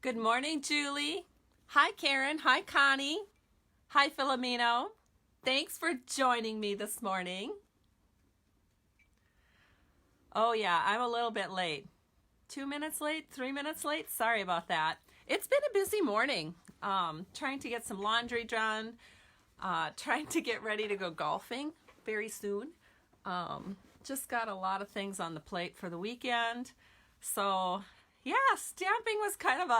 Good morning, Julie. Hi, Karen. Hi, Connie. Hi, Filomeno. Thanks for joining me this morning. Oh, yeah, I'm a little bit late. 2 minutes late, 3 minutes late. Sorry about that. It's been a busy morning. Trying to get some laundry done. Trying to get ready to go golfing very soon. Just got a lot of things on the plate for the weekend. So, yeah, stamping was kind of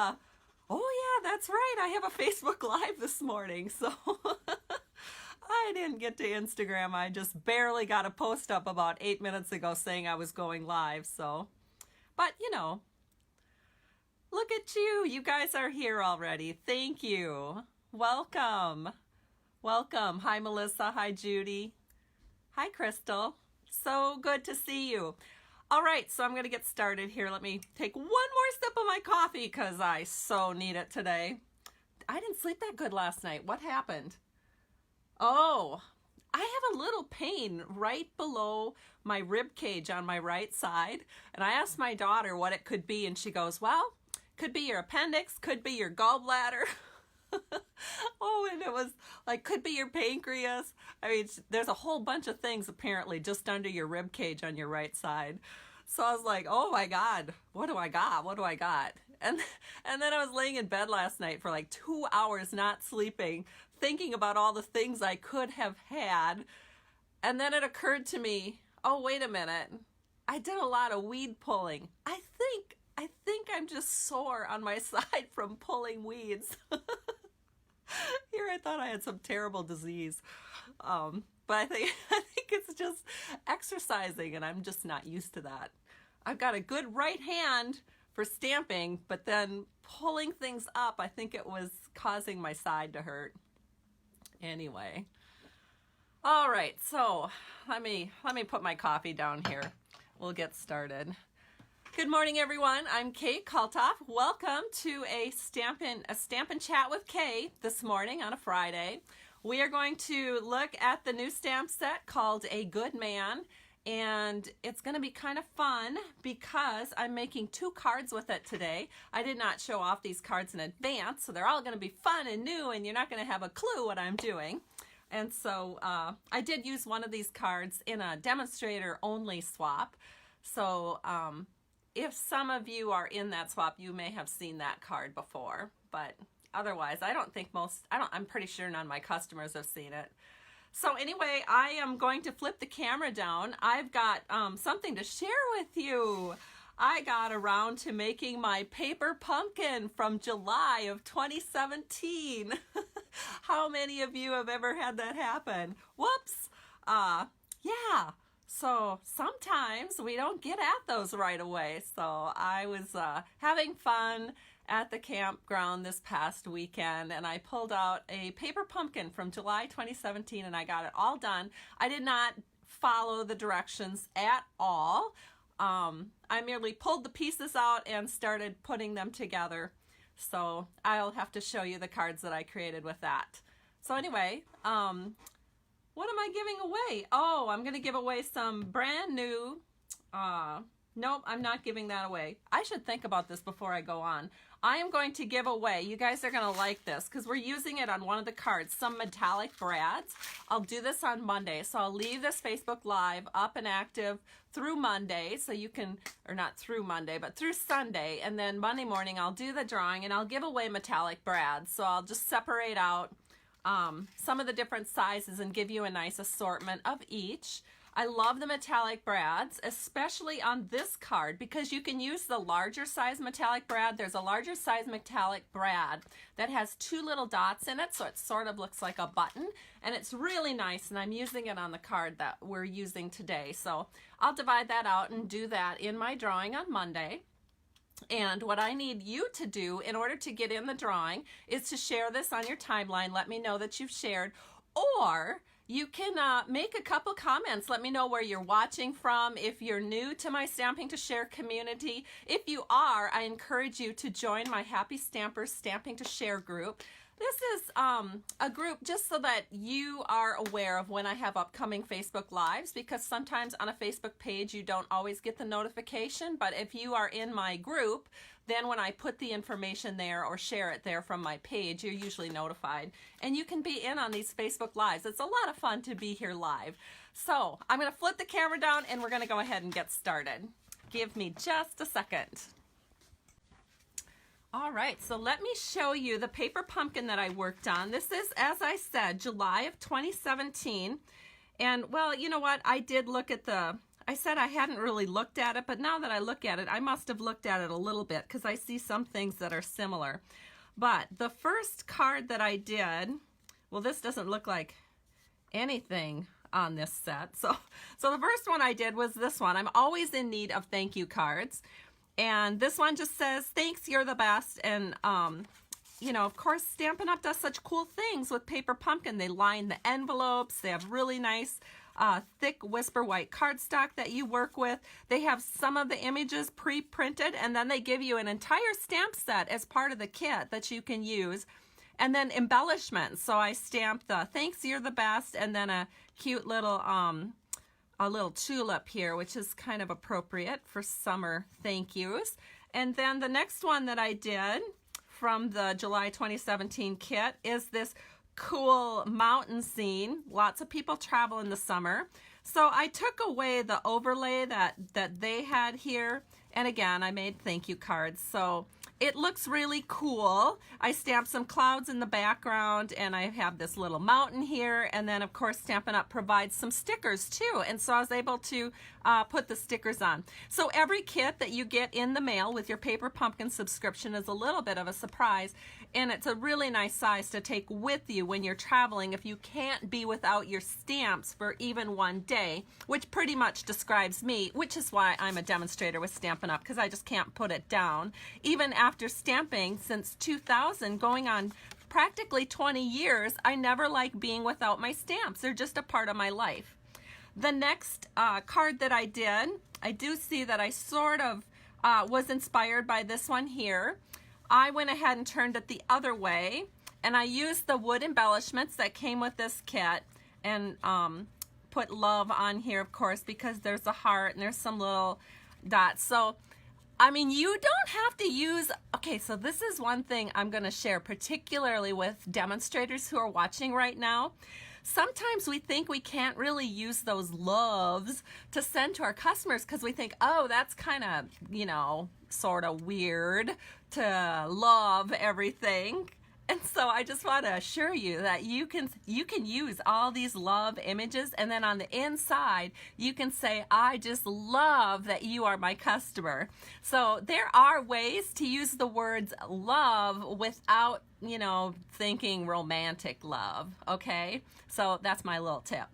oh yeah, that's right. I have a Facebook Live this morning. So I didn't get to Instagram. I just barely got a post up about 8 minutes ago saying I was going live. So, but look at you. You guys are here already. Thank you. Welcome. Welcome. Hi, Melissa. Hi, Judy. Hi, Crystal. So good to see you. All right, so I'm going to get started here. Let me take one more sip of my coffee because I so need it today. I didn't sleep that good last night. What happened? Oh, I have a little pain right below my rib cage on my right side. And I asked my daughter what it could be, and she goes, well, could be your appendix, could be your gallbladder. Oh, and it was like, could be your pancreas. I mean, there's a whole bunch of things apparently just under your rib cage on your right side. So I was like, oh my God, what do I got? What do I got? And then I was laying in bed last night for like 2 hours not sleeping, thinking about all the things I could have had. And then it occurred to me, oh, wait a minute. I did a lot of weed pulling. I think I'm just sore on my side from pulling weeds. Here I thought I had some terrible disease. But I think it's just exercising, and I'm just not used to that. I've got a good right hand for stamping, but then pulling things up, I think it was causing my side to hurt. Anyway. All right, so let me put my coffee down here. We'll get started. Good morning, everyone. I'm Kate Kalthoff. Welcome to a Stampin' Chat with Kay this morning on a Friday. We are going to look at the new stamp set called A Good Man, and it's going to be kind of fun because I'm making 2 cards with it today. I did not show off these cards in advance, so they're all going to be fun and new, and you're not going to have a clue what I'm doing. And so I did use one of these cards in a demonstrator only swap. So if some of you are in that swap, you may have seen that card before, but otherwise, I'm pretty sure none of my customers have seen it. So anyway, I am going to flip the camera down. I've got something to share with you. I got around to making my paper pumpkin from July of 2017. How many of you have ever had that happen? Whoops. Yeah. So sometimes we don't get at those right away. So I was having fun at the campground this past weekend, and I pulled out a paper pumpkin from July 2017, and I got it all done. I did not follow the directions at all. I merely pulled the pieces out and started putting them together. So I'll have to show you the cards that I created with that. So anyway, what am I giving away? Oh, I'm going to give away some brand new, nope, I'm not giving that away. I should think about this before I go on. I am going to give away, you guys are going to like this because we're using it on one of the cards, some metallic brads. I'll do this on Monday, so I'll leave this Facebook Live up and active through Monday, so you can, or not through Monday, but through Sunday, and then Monday morning I'll do the drawing and I'll give away metallic brads. So I'll just separate out some of the different sizes and give you a nice assortment of each. I love the metallic brads, especially on this card because you can use the larger size metallic brad. There's a larger size metallic brad that has 2 little dots in it, so it sort of looks like a button, and it's really nice, and I'm using it on the card that we're using today. So I'll divide that out and do that in my drawing on Monday. And what I need you to do in order to get in the drawing is to share this on your timeline. Let me know that you've shared, or you can make a couple comments. Let me know where you're watching from. If you're new to my Stamping to Share community, if you are, I encourage you to join my Happy Stampers Stamping to Share group. This is a group just so that you are aware of when I have upcoming Facebook Lives, because sometimes on a Facebook page you don't always get the notification, but if you are in my group, then when I put the information there or share it there from my page, you're usually notified. And you can be in on these Facebook Lives. It's a lot of fun to be here live. So I'm going to flip the camera down and we're going to go ahead and get started. Give me just a second. All right, so let me show you the paper pumpkin that I worked on. This is, as I said, July of 2017. And, well, you know what? I did look at I said I hadn't really looked at it, but now that I look at it, I must have looked at it a little bit because I see some things that are similar. But the first card that I did, well, this doesn't look like anything on this set. So the first one I did was this one. I'm always in need of thank you cards. And this one just says, thanks, you're the best. And, you know, of course, Stampin' Up! Does such cool things with paper pumpkin. They line the envelopes. They have really nice, thick whisper white cardstock that you work with. They have some of the images pre-printed, and then they give you an entire stamp set as part of the kit that you can use. And then embellishments. So I stamped the thanks, you're the best, and then a cute little tulip here, which is kind of appropriate for summer thank yous. And then the next one that I did from the July 2017 kit is this cool mountain scene. Lots of people travel in the summer. So I took away the overlay that they had here. And again, I made thank you cards. So it looks really cool. I stamped some clouds in the background, and I have this little mountain here. And then, of course, Stampin' Up! Provides some stickers, too. And so I was able to put the stickers on. So every kit that you get in the mail with your Paper Pumpkin subscription is a little bit of a surprise. And it's a really nice size to take with you when you're traveling if you can't be without your stamps for even one day, which pretty much describes me, which is why I'm a demonstrator with Stampin' Up! Because I just can't put it down. Even after stamping since 2000, going on practically 20 years, I never like being without my stamps. They're just a part of my life. The next card that I did, I do see that I sort of was inspired by this one here. I went ahead and turned it the other way, and I used the wood embellishments that came with this kit and put love on here, of course, because there's a heart and there's some little dots. So, I mean, you don't have to use, okay, so this is one thing I'm going to share, particularly with demonstrators who are watching right now. Sometimes we think we can't really use those loves to send to our customers because we think, oh, that's kind of, you know, sort of weird to love everything. And so I just want to assure you that you can use all these love images, and then on the inside you can say, I just love that you are my customer. So there are ways to use the words love without, you know, thinking romantic love, okay? So that's my little tip.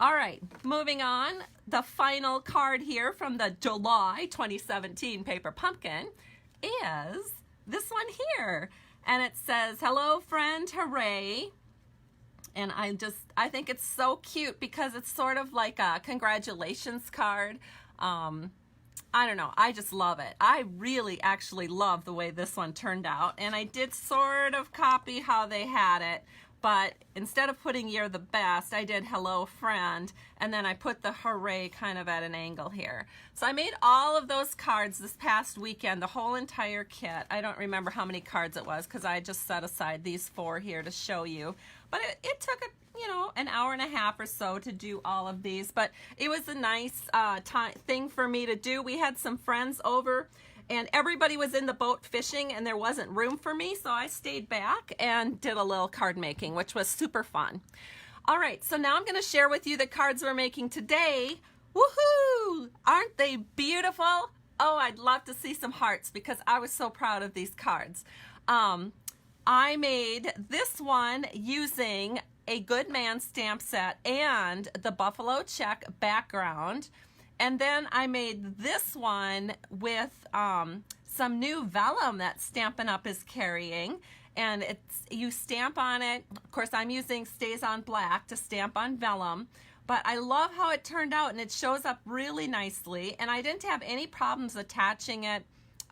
All right, moving on. The final card here from the July 2017 Paper Pumpkin is this one here. And it says, hello friend, hooray. And I think it's so cute because it's sort of like a congratulations card. I don't know, I just love it. I really actually love the way this one turned out. And I did sort of copy how they had it, but instead of putting you're the best, I did hello friend, and then I put the hooray kind of at an angle here. So I made all of those cards this past weekend, the whole entire kit. I don't remember how many cards it was because I just set aside these 4 here to show you. But it took an hour and a half or so to do all of these, but it was a nice thing for me to do. We had some friends over, and everybody was in the boat fishing, and there wasn't room for me, so I stayed back and did a little card making, which was super fun. All right, so now I'm going to share with you the cards we're making today. Woohoo! Aren't they beautiful? Oh, I'd love to see some hearts because I was so proud of these cards. I made this one using a Good Man stamp set and the Buffalo Check background. And then I made this one with some new vellum that Stampin' Up! Is carrying. And you stamp on it. Of course, I'm using Stays on Black to stamp on vellum. But I love how it turned out, and it shows up really nicely. And I didn't have any problems attaching it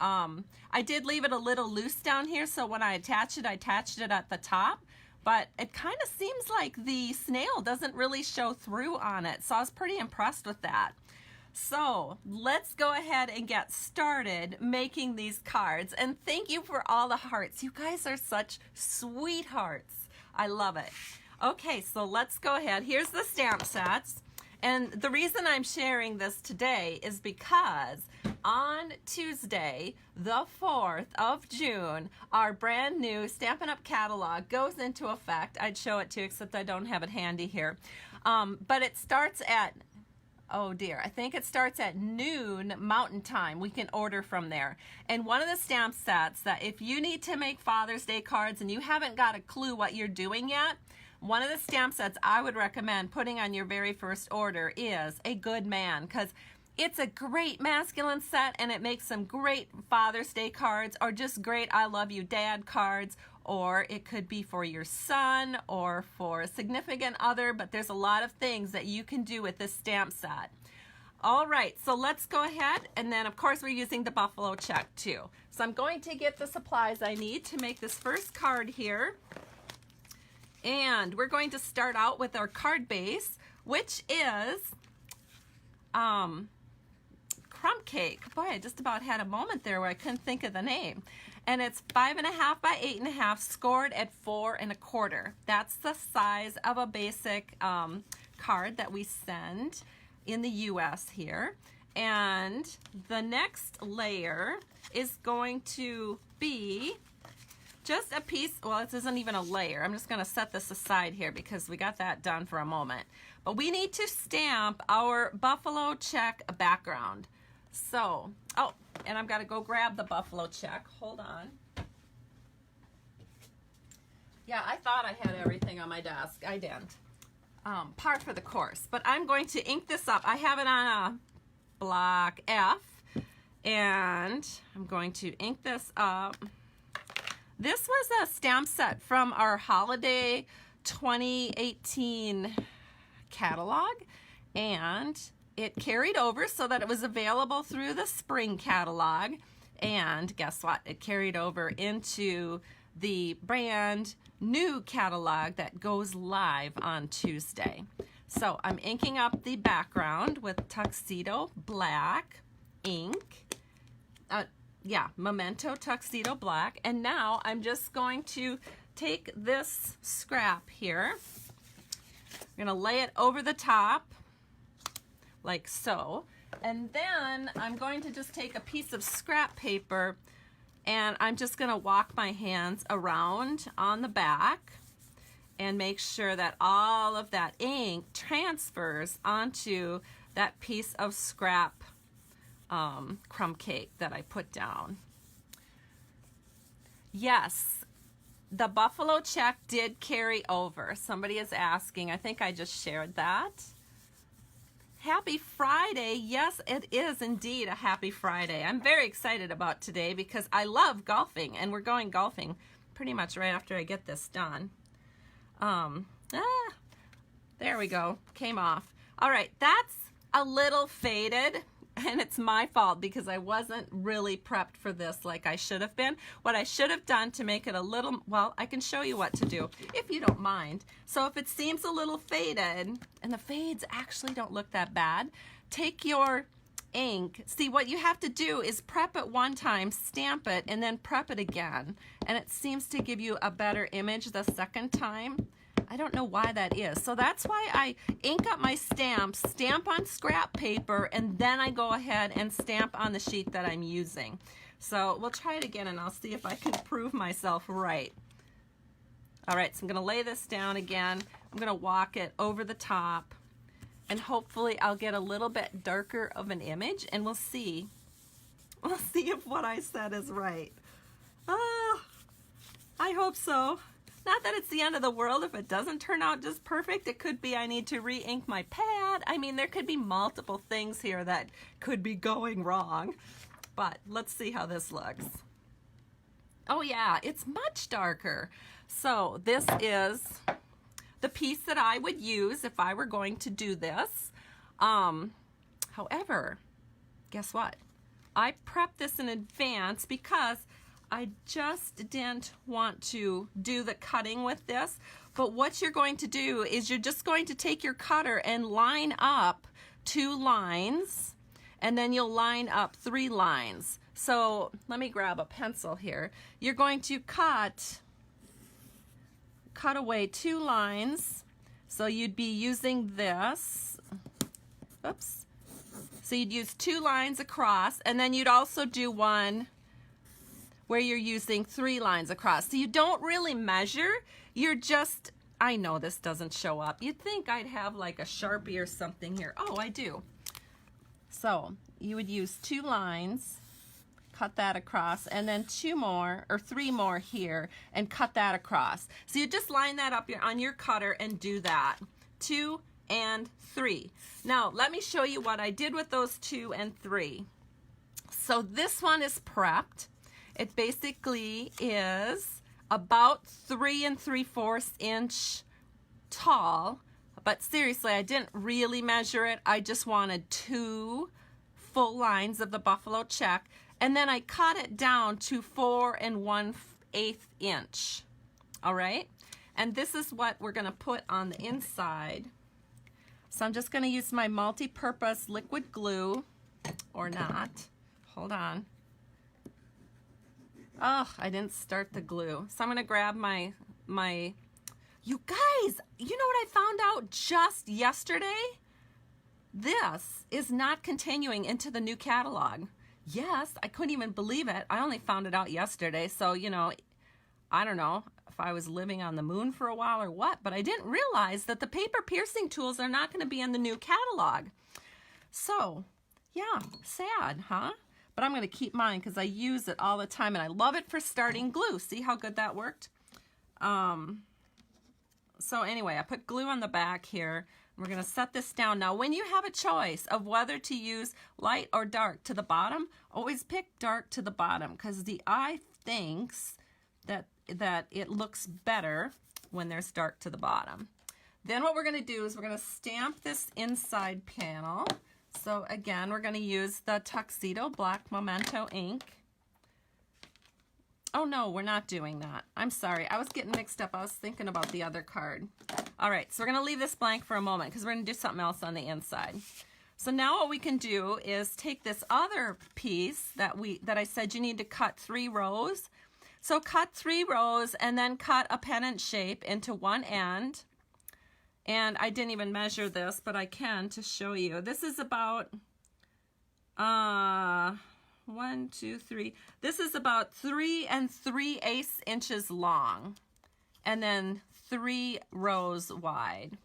I did leave it a little loose down here, so when I attached it at the top, but it kind of seems like the snail doesn't really show through on it, so I was pretty impressed with that. So let's go ahead and get started making these cards, and thank you for all the hearts. You guys are such sweethearts. I love it. Okay, so let's go ahead. Here's the stamp sets. And the reason I'm sharing this today is because on Tuesday, the 4th of June, our brand new Stampin' Up! Catalog goes into effect. I'd show it to you, except I don't have it handy here. But it starts at, oh dear, I think it starts at noon Mountain Time. We can order from there. And one of the stamp sets that if you need to make Father's Day cards and you haven't got a clue what you're doing yet, one of the stamp sets I would recommend putting on your very first order is a Good Man, because it's a great masculine set and it makes some great Father's Day cards, or just great I love you dad cards, or it could be for your son or for a significant other, but there's a lot of things that you can do with this stamp set. All right, so let's go ahead, and then of course we're using the buffalo check too. So I'm going to get the supplies I need to make this first card here. And we're going to start out with our card base, which is crumb cake. Boy, I just about had a moment there where I couldn't think of the name. And it's 5.5 by 8.5, scored at 4 1/4. That's the size of a basic card that we send in the US here. And the next layer is going to be just a piece, well, this isn't even a layer. I'm just going to set this aside here because we got that done for a moment. But we need to stamp our buffalo check background. So, oh, and I've got to go grab the buffalo check. Hold on. Yeah, I thought I had everything on my desk. I didn't. Par for the course. But I'm going to ink this up. I have it on a block F, and I'm going to ink this up. This was a stamp set from our holiday 2018 catalog, and it carried over so that it was available through the spring catalog. And guess what? It carried over into the brand new catalog that goes live on Tuesday. So I'm inking up the background with Tuxedo Black ink. Memento Tuxedo Black. And now I'm just going to take this scrap here. I'm going to lay it over the top like so. And then I'm going to just take a piece of scrap paper and I'm just going to walk my hands around on the back and make sure that all of that ink transfers onto that piece of scrap crumb cake that I put down. Yes, the buffalo check did carry over. Somebody is asking. I think I just shared that. Happy Friday. Yes, it is indeed a happy Friday. I'm very excited about today because I love golfing, and we're going golfing pretty much right after I get this done. There we go. Came off. All right, that's a little faded. And it's my fault because I wasn't really prepped for this like I should have been. What I should have done to make it a little, well, I can show you what to do if you don't mind. So if it seems a little faded, and the fades actually don't look that bad, take your ink. See, what you have to do is prep it one time, stamp it, and then prep it again. And it seems to give you a better image the second time. I don't know why that is. So that's why I ink up my stamps, stamp on scrap paper, and then I go ahead and stamp on the sheet that I'm using. So we'll try it again and I'll see if I can prove myself right. All right, so I'm gonna lay this down again. I'm gonna walk it over the top and hopefully I'll get a little bit darker of an image and we'll see. We'll see if what I said is right. Oh, I hope so. Not that it's the end of the world if it doesn't turn out just perfect. It could be I need to re-ink my pad. I mean, there could be multiple things here that could be going wrong. But let's see how this looks. Oh yeah, it's much darker. So this is the piece that I would use if I were going to do this. However, guess what? I prepped this in advance because I just didn't want to do the cutting with this. But what you're going to do is you're just going to take your cutter and line up 2 lines, and then you'll line up 3 lines. So let me grab a pencil here. You're going to cut away 2 lines. So you'd be using this. Oops. So you'd use 2 lines across, and then you'd also do one where you're using 3 lines across. So you don't really measure, you're just, I know this doesn't show up. You'd think I'd have like a Sharpie or something here. Oh, I do. So you would use 2 lines, cut that across, and then 2 more or 3 more here and cut that across. So you just line that up on your cutter and do that. 2 and 3. Now let me show you what I did with those 2 and 3. So this one is prepped. It basically is about 3 3/4 inch tall, but seriously, I didn't really measure it. I just wanted 2 full lines of the buffalo check, and then I cut it down to 4 1/8 inch. All right, and this is what we're going to put on the inside. So I'm just going to use my multi-purpose liquid glue, or not. Hold on. Oh, I didn't start the glue. So I'm going to grab my, you guys, you know what I found out just yesterday? This is not continuing into the new catalog. Yes, I couldn't even believe it. I only found it out yesterday. So, you know, I don't know if I was living on the moon for a while or what, but I didn't realize that the paper piercing tools are not going to be in the new catalog. So, yeah, sad, huh? But I'm going to keep mine because I use it all the time, and I love it for starting glue. See how good that worked? So anyway, I put glue on the back here. We're going to set this down. Now, when you have a choice of whether to use light or dark to the bottom, always pick dark to the bottom because the eye thinks that it looks better when there's dark to the bottom. Then what we're going to do is we're going to stamp this inside panel. So again, we're going to use the Tuxedo Black Memento ink. Oh no, we're not doing that. I'm sorry, I was getting mixed up. I was thinking about the other card. All right, so we're going to leave this blank for a moment because we're going to do something else on the inside. So now what we can do is take this other piece that I said you need to cut 3 rows. So cut 3 rows and then cut a pennant shape into one end. And I didn't even measure this, but I can to show you. This is about 1, 2, 3. This is about 3 3/8 inches long, and then 3 rows wide.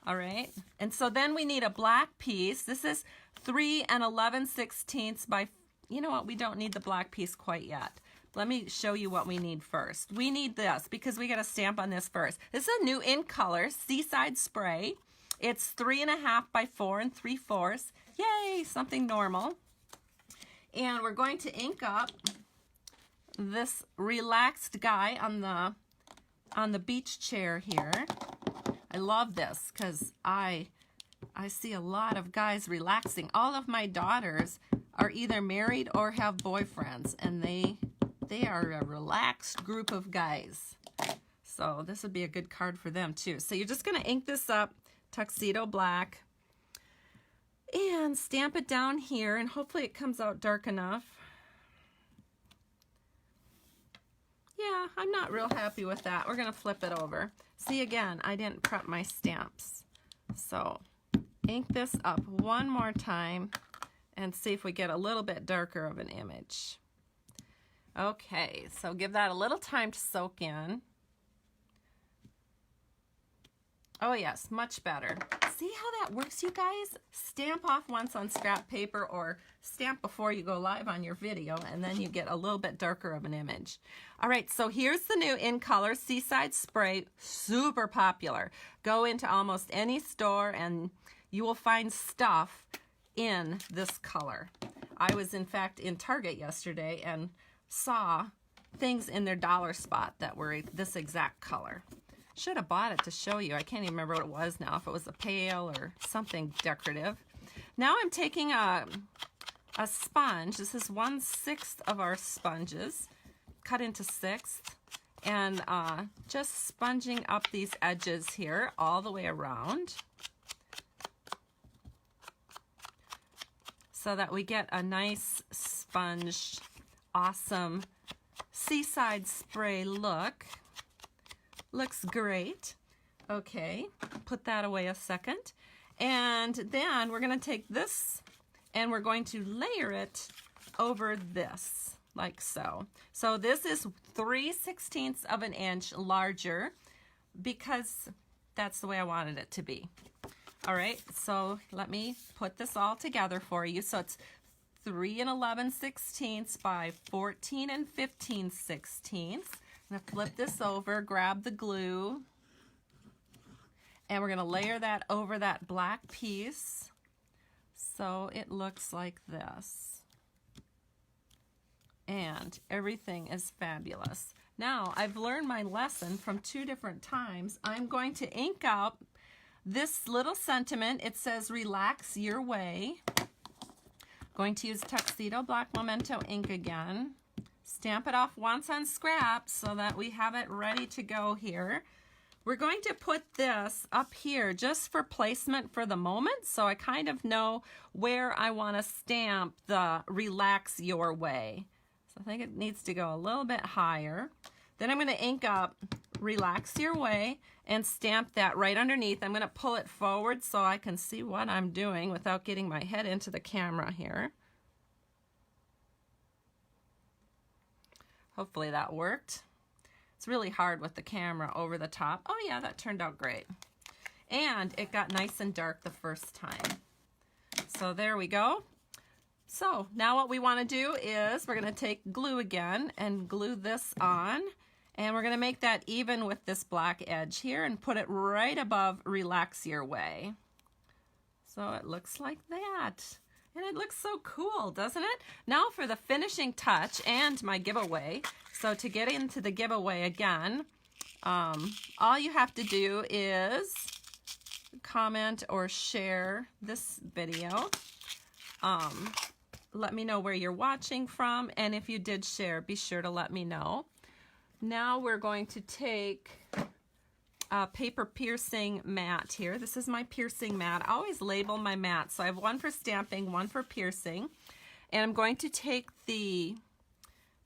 All right. And so then we need a black piece. This is 3 11/16 by. You know what? We don't need the black piece quite yet. Let me show you what we need first. We need this because we got to stamp on this first. This is a new in color Seaside Spray. It's 3.5 by 4 3/4. Yay, something normal. And we're going to ink up this relaxed guy on the beach chair here. I love this because I see a lot of guys relaxing. All of my daughters are either married or have boyfriends, and they are a relaxed group of guys. So this would be a good card for them too. So you're just going to ink this up, Tuxedo Black, and stamp it down here, and hopefully it comes out dark enough. Yeah, I'm not real happy with that. We're going to flip it over. See, again, I didn't prep my stamps. So ink this up one more time and see if we get a little bit darker of an image. Okay, so give that a little time to soak in. Oh yes, much better. See how that works, you guys? Stamp off once on scrap paper or stamp before you go live on your video, and then you get a little bit darker of an image. All right, so here's the new in color Seaside Spray, super popular. Go into almost any store and you will find stuff in this color. I was in fact in Target yesterday and saw things in their dollar spot that were this exact color. Should have bought it to show you. I can't even remember what it was now, if it was a pail or something decorative. Now I'm taking a a sponge. This is 1/6 of our sponges, cut into 6, and just sponging up these edges here all the way around so that we get a nice sponged, awesome seaside spray look. Looks great. Okay, put that away a second. And then we're going to take this and we're going to layer it over this, like so. So this is 3/16 of an inch larger because that's the way I wanted it to be. All right, so let me put this all together for you. So it's 3 11/16 by 14 15/16. I'm going to flip this over, grab the glue, and we're going to layer that over that black piece so it looks like this. And everything is fabulous. Now, I've learned my lesson from 2 different times. I'm going to ink out this little sentiment. It says, "Relax your way." Going to use Tuxedo Black Memento ink again. Stamp it off once on scrap so that we have it ready to go here. We're going to put this up here just for placement for the moment, so I kind of know where I want to stamp the "Relax Your Way." So I think it needs to go a little bit higher. Then I'm going to ink up "Relax Your Way" and stamp that right underneath. I'm going to pull it forward so I can see what I'm doing without getting my head into the camera here. Hopefully that worked. It's really hard with the camera over the top. Oh yeah, that turned out great. And it got nice and dark the first time. So there we go. So now what we want to do is we're going to take glue again and glue this on. And we're going to make that even with this black edge here and put it right above "Relax Your Way." So it looks like that. And it looks so cool, doesn't it? Now for the finishing touch and my giveaway. So to get into the giveaway again, all you have to do is comment or share this video. Let me know where you're watching from, and if you did share, be sure to let me know. Now we're going to take a paper piercing mat here. This is my piercing mat. I always label my mats. So I have one for stamping, one for piercing. And I'm going to take the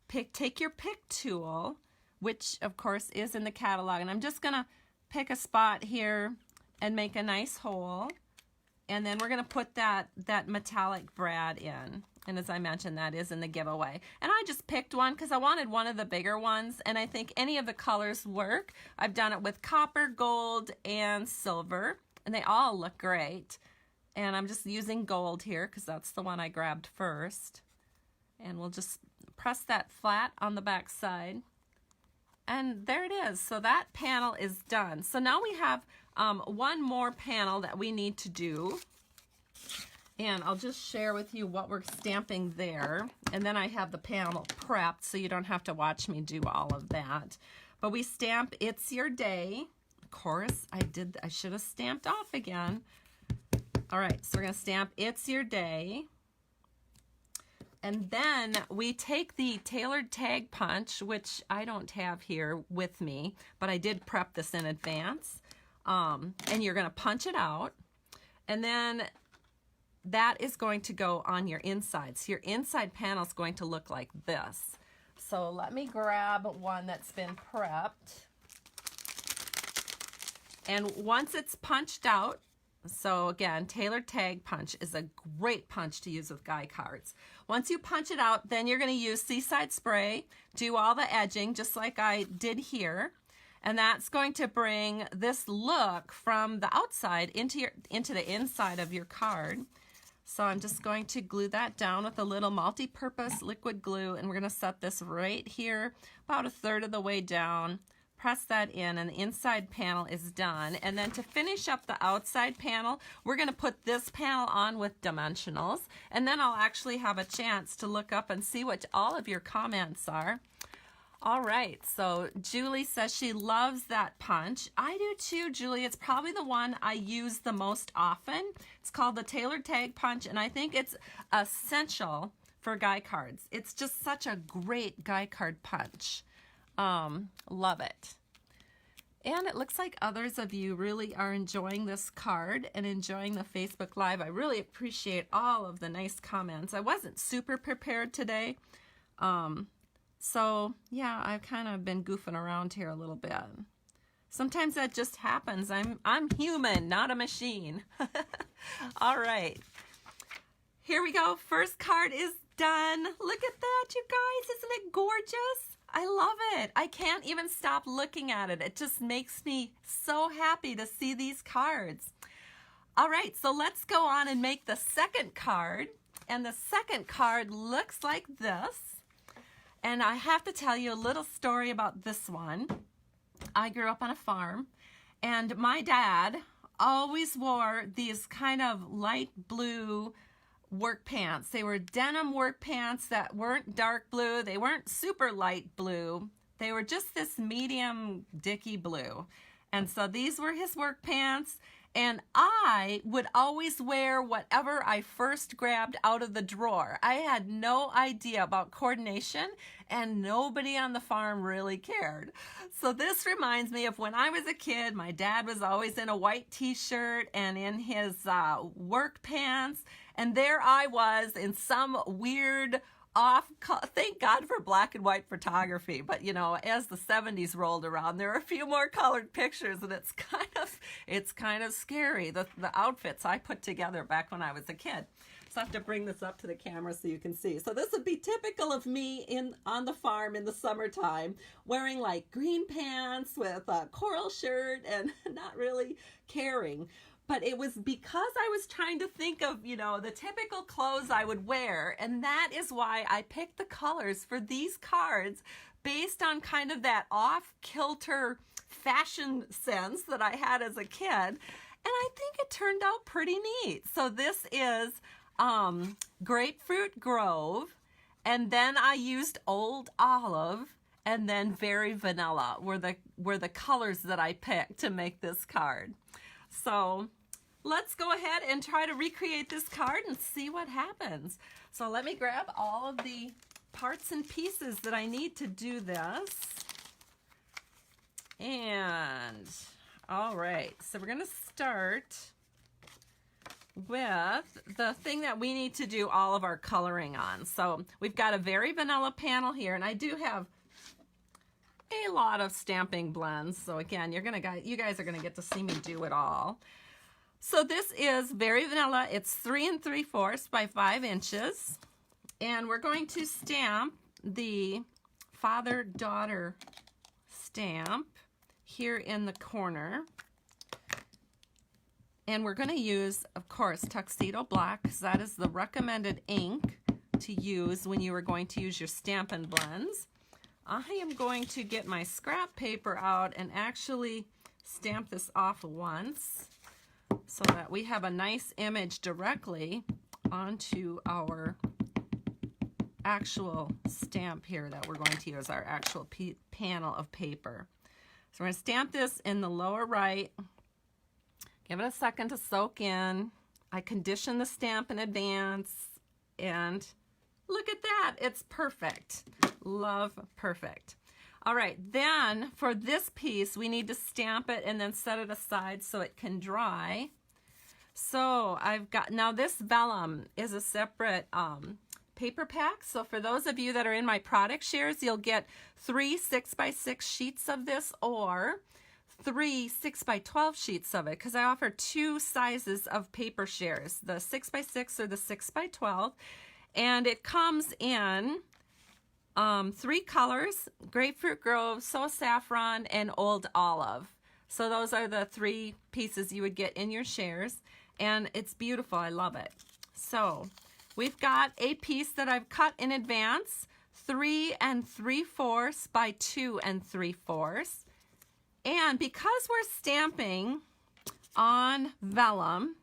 take your pick tool, which of course is in the catalog. And I'm just going to pick a spot here and make a nice hole. And then we're going to put that metallic brad in. And as I mentioned, that is in the giveaway. And I just picked one because I wanted one of the bigger ones, and I think any of the colors work. I've done it with copper, gold, and silver, and they all look great. And I'm just using gold here because that's the one I grabbed first. And we'll just press that flat on the back side. And there it is. So that panel is done. So now we have one more panel that we need to do. And I'll just share with you what we're stamping there. And then I have the panel prepped so you don't have to watch me do all of that. But we stamp "It's Your Day." Of course, I should have stamped off again. All right, so we're going to stamp "It's Your Day." And then we take the tailored tag punch, which I don't have here with me, but I did prep this in advance. And you're going to punch it out. And then that is going to go on your inside. So your inside panel is going to look like this. So let me grab one that's been prepped. And once it's punched out, so again, tailored tag punch is a great punch to use with guy cards. Once you punch it out, then you're going to use Seaside Spray, do all the edging just like I did here. And that's going to bring this look from the outside into the inside of your card. So I'm just going to glue that down with a little multi-purpose liquid glue, and we're going to set this right here about 1/3 of the way down. Press that in, and the inside panel is done. And then to finish up the outside panel, we're going to put this panel on with dimensionals, and then I'll actually have a chance to look up and see what all of your comments are. All right, so Julie says she loves that punch. I do too, Julie. It's probably the one I use the most often. It's called the Tailored Tag Punch, and I think it's essential for guy cards. It's just such a great guy card punch. Love it. And it looks like others of you really are enjoying this card and enjoying the Facebook Live. I really appreciate all of the nice comments. I wasn't super prepared today. So yeah, I've kind of been goofing around here a little bit. Sometimes that just happens. I'm human, not a machine. All right. Here we go. First card is done. Look at that, you guys. Isn't it gorgeous? I love it. I can't even stop looking at it. It just makes me so happy to see these cards. All right, so let's go on and make the second card. And the second card looks like this. And I have to tell you a little story about this one. I grew up on a farm, and my dad always wore these kind of light blue work pants. They were denim work pants that weren't dark blue. They weren't super light blue. They were just this medium dicky blue. And so these were his work pants. And I would always wear whatever I first grabbed out of the drawer. I had no idea about coordination, and nobody on the farm really cared. So this reminds me of when I was a kid. My dad was always in a white t-shirt and in his work pants. And there I was in some weird thank God for black and white photography, but you know, as the 70s rolled around, there were a few more colored pictures, and it's kind of scary, the outfits I put together back when I was a kid. So I have to bring this up to the camera so you can see. So this would be typical of me on the farm in the summertime, wearing like green pants with a coral shirt and not really caring. But it was because I was trying to think of, you know, the typical clothes I would wear. And that is why I picked the colors for these cards based on kind of that off-kilter fashion sense that I had as a kid. And I think it turned out pretty neat. So this is Grapefruit Grove. And then I used Old Olive. And then Very Vanilla were the colors that I picked to make this card. So let's go ahead and try to recreate this card and see what happens. So let me grab all of the parts and pieces that I need to do this. And all right, so we're going to start with the thing that we need to do all of our coloring on. So we've got a Very Vanilla panel here, and I do have a lot of stamping blends. So again, you guys are gonna get to see me do it all. So this is Very Vanilla. It's 3 3/4 by 5 inches. And we're going to stamp the father-daughter stamp here in the corner. And we're gonna use, of course, Tuxedo Black, because that is the recommended ink to use when you are going to use your Stampin' Blends. I am going to get my scrap paper out and actually stamp this off once so that we have a nice image directly onto our actual stamp here that we're going to use, our actual panel of paper. So we're going to stamp this in the lower right. Give it a second to soak in. I condition the stamp in advance, and look at that, it's perfect. Love perfect. All right, then for this piece, we need to stamp it and then set it aside so it can dry. So I've got, now this vellum is a separate paper pack. So for those of you that are in my product shares, you'll get 3 6x6 sheets of this, or 3 6x12 sheets of it, because I offer 2 sizes of paper shares, the 6x6 or the 6x12. And it comes in 3 colors: Grapefruit Grove, So Saffron, and Old Olive. So those are the 3 pieces you would get in your shares, and it's beautiful. I love it. So we've got a piece that I've cut in advance, 3 3/4 by 2 3/4. And because we're stamping on vellum,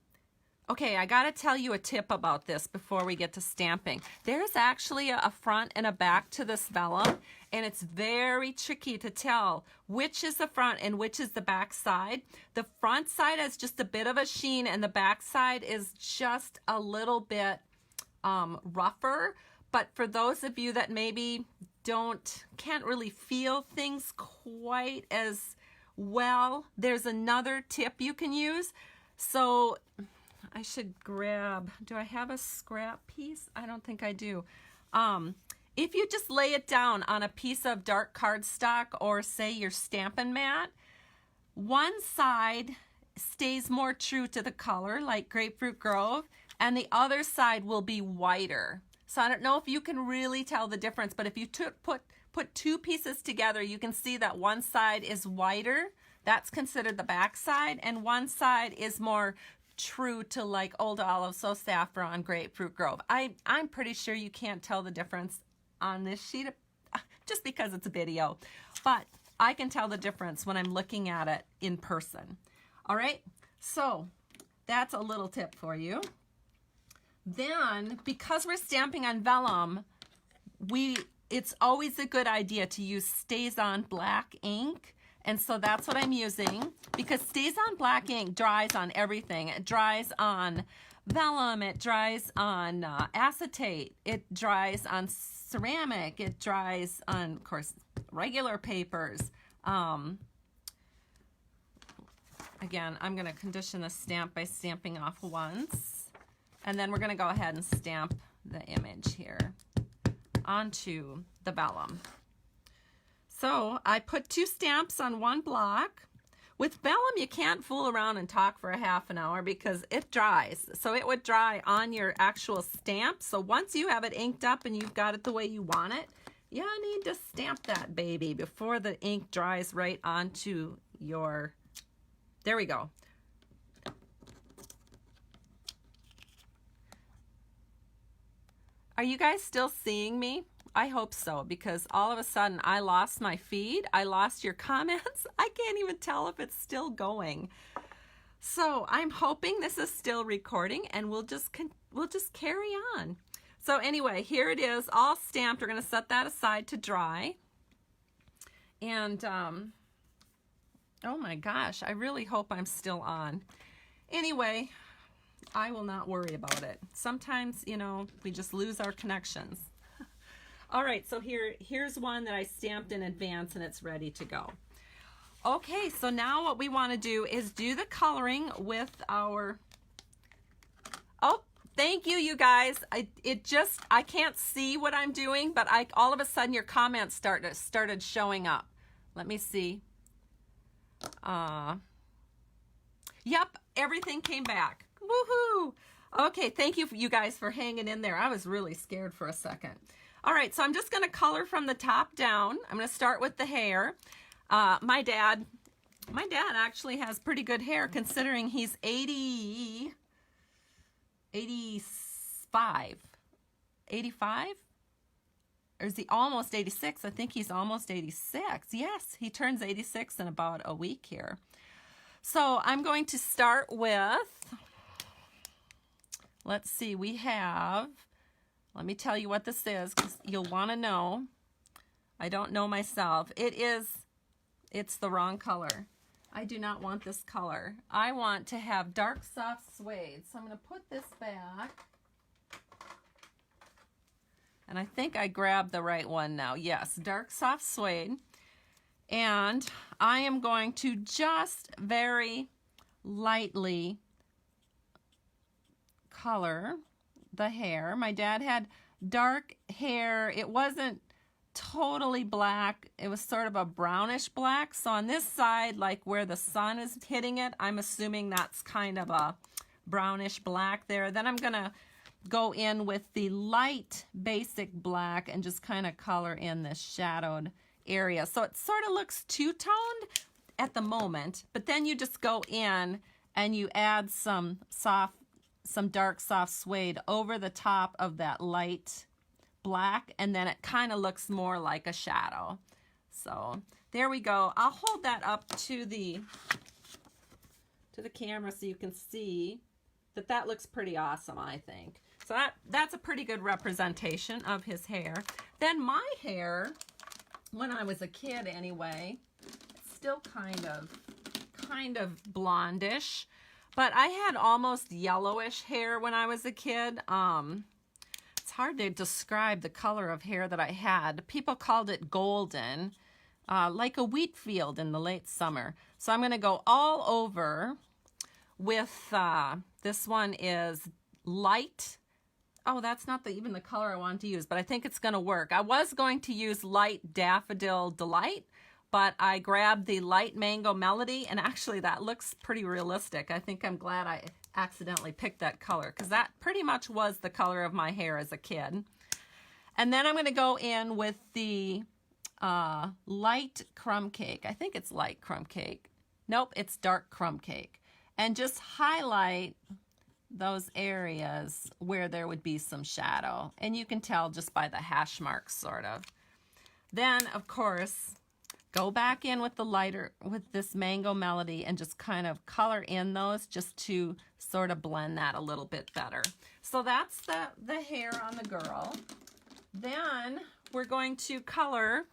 Okay, I gotta tell you a tip about this before we get to stamping. There's actually a front and a back to this vellum, and it's very tricky to tell which is the front and which is the back side. The front side has just a bit of a sheen, and the back side is just a little bit rougher. But for those of you that maybe can't really feel things quite as well, there's another tip you can use. So I should grab, do I have a scrap piece? I don't think I do. If you just lay it down on a piece of dark cardstock or say your Stampin' mat, one side stays more true to the color like Grapefruit Grove, and the other side will be whiter. So I don't know if you can really tell the difference, but if you put two pieces together, you can see that one side is whiter. That's considered the back side, and one side is more true to like Old Olive, So Saffron, Grapefruit Grove. I'm pretty sure you can't tell the difference on this sheet just because it's a video, but I can tell the difference when I'm looking at it in person. All right, so that's a little tip for you. Then, because we're stamping on vellum, it's always a good idea to use Stays-On black ink. And so that's what I'm using, because Stays-On black ink dries on everything. It dries on vellum, it dries on acetate, it dries on ceramic, it dries on, of course, regular papers. Again, I'm going to condition the stamp by stamping off once, and then we're going to go ahead and stamp the image here onto the vellum. So I put 2 stamps on one block. With vellum, you can't fool around and talk for a half an hour because it dries. So it would dry on your actual stamp. So once you have it inked up and you've got it the way you want it, you need to stamp that baby before the ink dries right onto your, there we go. Are you guys still seeing me? I hope so, because all of a sudden I lost my feed. I lost your comments. I can't even tell if it's still going. So I'm hoping this is still recording, and we'll just carry on. So anyway, here it is, all stamped. We're going to set that aside to dry. And oh my gosh, I really hope I'm still on. Anyway, I will not worry about it. Sometimes, you know, we just lose our connections. All right, so here's one that I stamped in advance and it's ready to go. Okay, so now what we want to do is do the coloring with our, oh, thank you, you guys. I can't see what I'm doing, but all of a sudden your comments started showing up. Let me see. Yep, everything came back. Woohoo! Okay, thank you guys for hanging in there. I was really scared for a second. All right, so I'm just going to color from the top down. I'm going to start with the hair. My dad actually has pretty good hair considering he's 85? 85? Or is he almost 86? I think he's almost 86. Yes, he turns 86 in about a week here. So I'm going to start with, let's see, we have, let me tell you what this is because you'll want to know. I don't know myself. It's the wrong color. I do not want this color. I want to have dark soft suede. So I'm going to put this back. And I think I grabbed the right one now. Yes, dark soft suede. And I am going to just very lightly color the hair. My dad had dark hair. It wasn't totally black. It was sort of a brownish black. So on this side, like where the sun is hitting it, I'm assuming that's kind of a brownish black there. Then I'm going to go in with the light basic black and just kind of color in this shadowed area. So it sort of looks two-toned at the moment, but then you just go in and you add some dark soft suede over the top of that light black, and then it kind of looks more like a shadow. So there we go. I'll hold that up to the camera so you can see but that looks pretty awesome, I think. So that's a pretty good representation of his hair. Then my hair, when I was a kid anyway, it's still kind of blondish, but I had almost yellowish hair when I was a kid. It's hard to describe the color of hair that I had. People called it golden, like a wheat field in the late summer. So I'm going to go all over with, this one is light. Oh, that's not even the color I wanted to use, but I think it's going to work. I was going to use light Daffodil Delight, but I grabbed the light Mango Melody, and actually that looks pretty realistic. I think I'm glad I accidentally picked that color, because that pretty much was the color of my hair as a kid. And then I'm going to go in with the light Crumb Cake. I think it's light Crumb Cake. Nope, it's dark Crumb Cake. And just highlight those areas where there would be some shadow. And you can tell just by the hash marks, sort of. Then, of course, go back in with the lighter, with this Mango Melody, and just kind of color in those just to sort of blend that a little bit better. So that's the hair on the girl. Then we're going to color.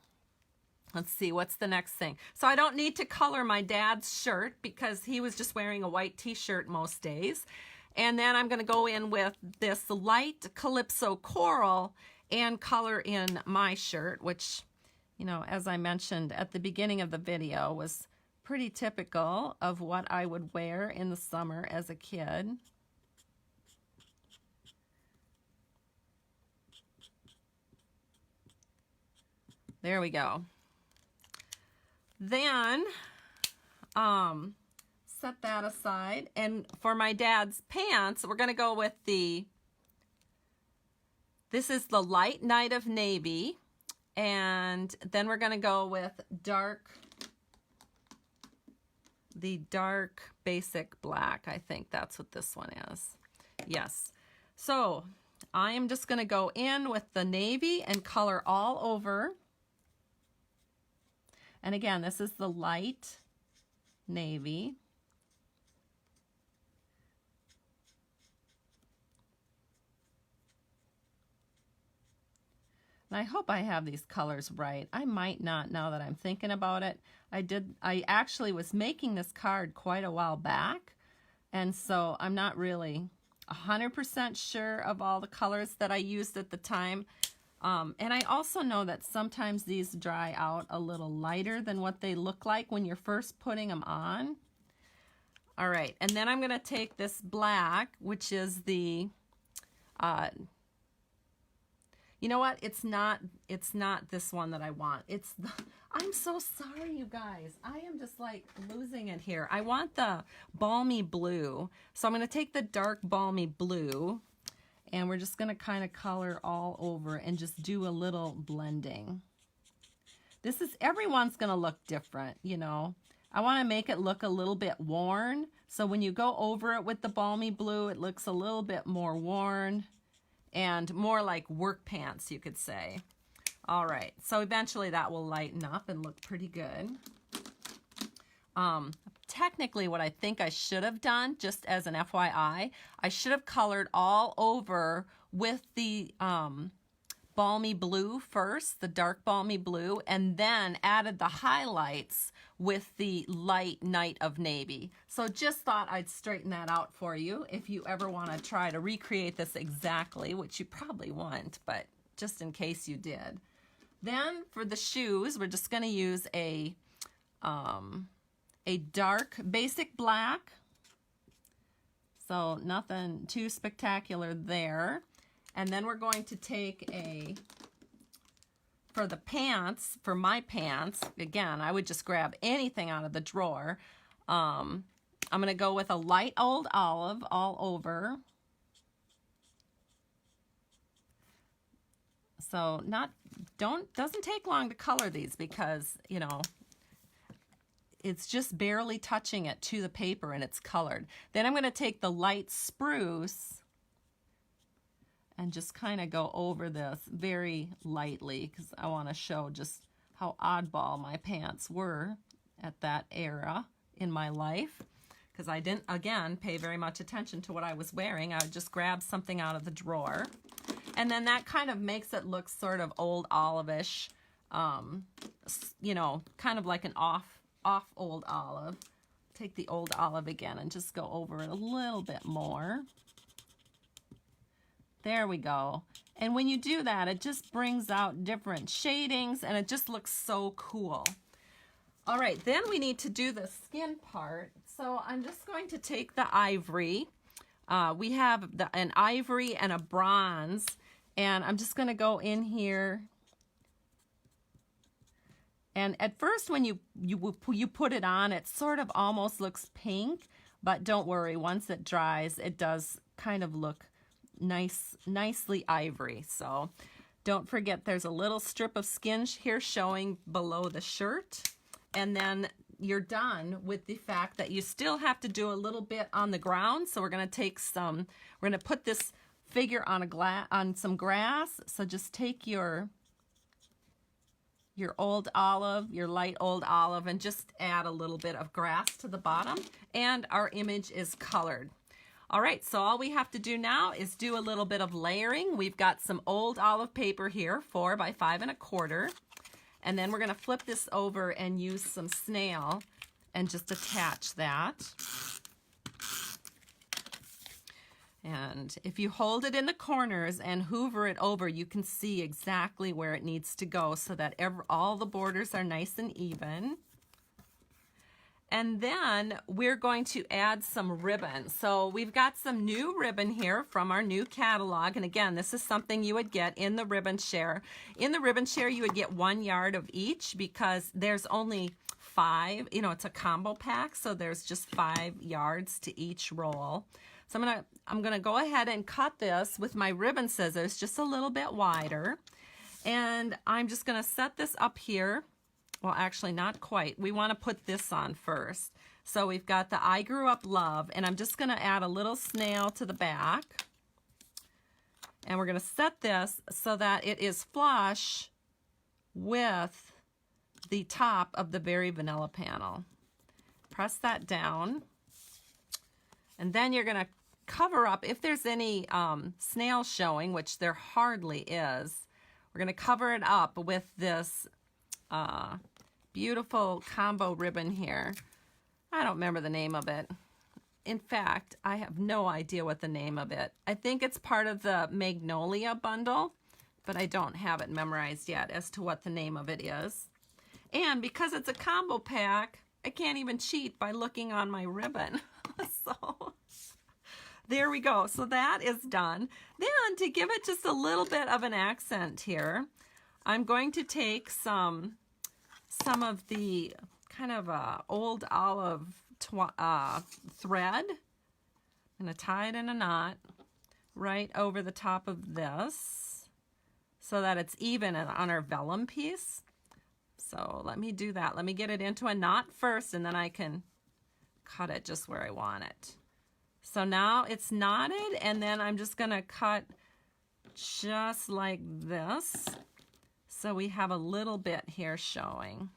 Let's see, what's the next thing? So I don't need to color my dad's shirt because he was just wearing a white t-shirt most days. And then I'm going to go in with this light Calypso Coral and color in my shirt, which, you know, as I mentioned at the beginning of the video, was pretty typical of what I would wear in the summer as a kid. There we go. Then, set that aside. And for my dad's pants, we're going to go with this is the light Night of Navy. And then we're going to go with the dark basic black. I think that's what this one is. Yes. So I am just going to go in with the navy and color all over. And again, this is the light navy. And I hope I have these colors right. I might not now that I'm thinking about it. I actually was making this card quite a while back, and so I'm not really 100% sure of all the colors that I used at the time. And I also know that sometimes these dry out a little lighter than what they look like when you're first putting them on. All right, and then I'm going to take this black, which is the you know what? It's not this one that I want. It's the, I'm so sorry, you guys. I am just like losing it here. I want the balmy blue. So I'm going to take the dark balmy blue, and we're just going to kind of color all over and just do a little blending. This is, everyone's going to look different, you know. I want to make it look a little bit worn. So when you go over it with the balmy blue, it looks a little bit more worn and more like work pants, you could say. All right, so eventually that will lighten up and look pretty good. Technically, what I think I should have done, just as an FYI, I should have colored all over with the balmy blue first, the dark balmy blue, and then added the highlights with the light Night of Navy. So just thought I'd straighten that out for you if you ever want to try to recreate this exactly, which you probably won't, but just in case you did. Then for the shoes, we're just going to use a dark basic black. So nothing too spectacular there. And then we're going to take for the pants, for my pants, again, I would just grab anything out of the drawer. I'm going to go with a light old olive all over. So doesn't take long to color these because, you know, it's just barely touching it to the paper and it's colored. Then I'm going to take the light spruce and just kind of go over this very lightly because I want to show just how oddball my pants were at that era in my life. because I didn't, again, pay very much attention to what I was wearing. I would just grab something out of the drawer. And then that kind of makes it look sort of old olive-ish, you know, kind of like an off old olive. Take the old olive again and just go over it a little bit more. There we go. And when you do that, it just brings out different shadings and it just looks so cool. All right, then we need to do the skin part. So I'm just going to take the ivory. We have an ivory and a bronze, and I'm just going to go in here. And at first when you put it on, it sort of almost looks pink, but don't worry, once it dries, it does kind of look nicely ivory. So don't forget there's a little strip of skin here showing below the shirt. And then you're done with the fact that you still have to do a little bit on the ground. So we're going to put this figure on some grass. So just take your old olive, your light old olive, and just add a little bit of grass to the bottom. And our image is colored. All right, so all we have to do now is do a little bit of layering. We've got some old olive paper here, 4 by 5 1/4. And then we're going to flip this over and use some snail and just attach that. And if you hold it in the corners and hoover it over, you can see exactly where it needs to go so that all the borders are nice and even. And then we're going to add some ribbon. So we've got some new ribbon here from our new catalog. And again, this is something you would get in the ribbon share. In the ribbon share, you would get 1 yard of each because there's only 5. You know, it's a combo pack, so there's just 5 yards to each roll. So I'm gonna go ahead and cut this with my ribbon scissors just a little bit wider. And I'm just gonna set this up here. Well, actually not quite. We want to put this on first. So we've got the I Grew Up Love, and I'm just going to add a little snail to the back. And we're going to set this so that it is flush with the top of the Very Vanilla panel. Press that down. And then you're going to cover up, if there's any snail showing, which there hardly is, we're going to cover it up with this beautiful combo ribbon here. I don't remember the name of it. In fact, I have no idea what the name of it. I think it's part of the Magnolia bundle, but I don't have it memorized yet as to what the name of it is. And because it's a combo pack, I can't even cheat by looking on my ribbon. So there we go. So that is done. Then to give it just a little bit of an accent here, I'm going to take some of the kind of old olive thread. I'm going to tie it in a knot right over the top of this so that it's even on our vellum piece. So let me do that. Let me get it into a knot first, and then I can cut it just where I want it. So now it's knotted, and then I'm just going to cut just like this. So we have a little bit here showing.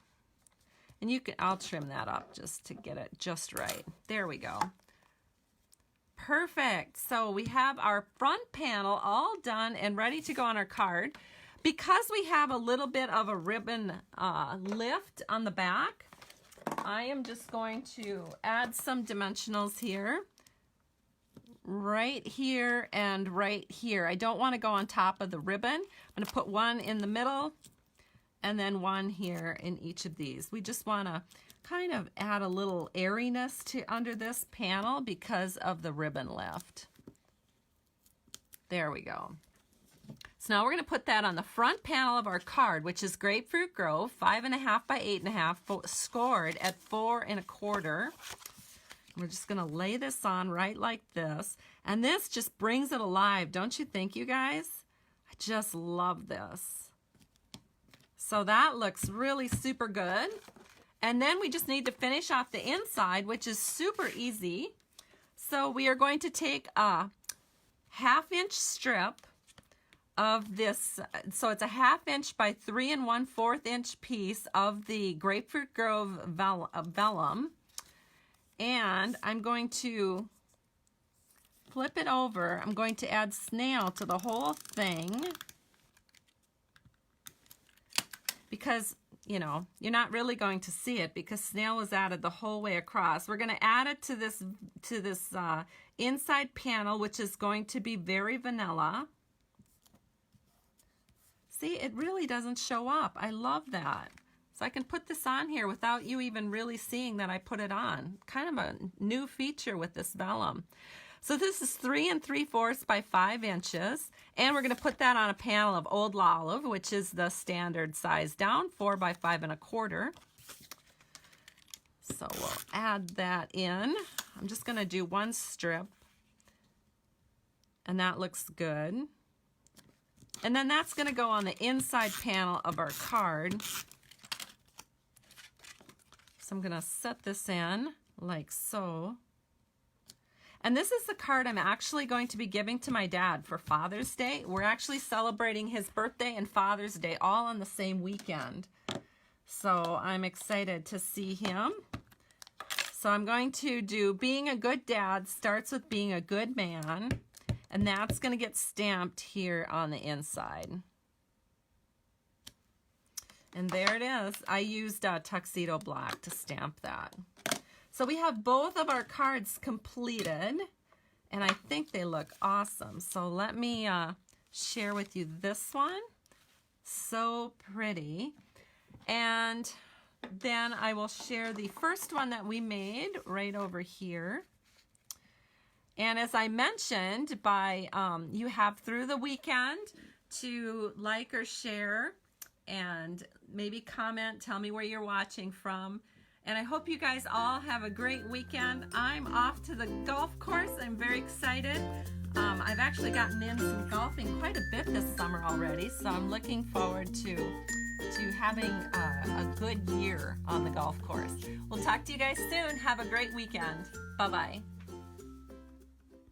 And I'll trim that up just to get it just right. There we go. Perfect. So we have our front panel all done and ready to go on our card. Because we have a little bit of a ribbon lift on the back, I am just going to add some dimensionals here. Right here and right here. I don't want to go on top of the ribbon. I'm going to put one in the middle and then one here in each of these. We just want to kind of add a little airiness to under this panel because of the ribbon lift. There we go. So now we're going to put that on the front panel of our card, which is Grapefruit Grove, 5.5 by 8.5, scored at 4 1/4. We're just going to lay this on right like this. And this just brings it alive, don't you think, you guys? I just love this. So that looks really super good. And then we just need to finish off the inside, which is super easy. So we are going to take a 1/2-inch strip of this. So it's a 1/2 inch by 3 1/4 inch piece of the Grapefruit Grove vellum. And I'm going to flip it over. I'm going to add snail to the whole thing because, you know, you're not really going to see it because snail was added the whole way across. We're going to add it to this inside panel, which is going to be very vanilla. See, it really doesn't show up. I love that. So I can put this on here without you even really seeing that I put it on. Kind of a new feature with this vellum. So this is 3 3/4 by 5 inches, and we're going to put that on a panel of Old Olive, which is the standard size down, 4 by 5 1/4. So we'll add that in. I'm just going to do one strip, and that looks good. And then that's going to go on the inside panel of our card. So I'm going to set this in like so. And this is the card I'm actually going to be giving to my dad for Father's Day. We're actually celebrating his birthday and Father's Day all on the same weekend. So I'm excited to see him. So I'm going to do being a good dad starts with being a good man. And that's going to get stamped here on the inside. And there it is. I used tuxedo black to stamp that. So we have both of our cards completed, and I think they look awesome. So let me share with you this one. So pretty. And then I will share the first one that we made right over here. And as I mentioned, you have through the weekend to like or share and maybe comment, tell me where you're watching from. And I hope you guys all have a great weekend. I'm off to the golf course. I'm very excited. I've actually gotten in some golfing quite a bit this summer already, so I'm looking forward to having a good year on the golf course. We'll talk to you guys soon. Have a great weekend. Bye-bye.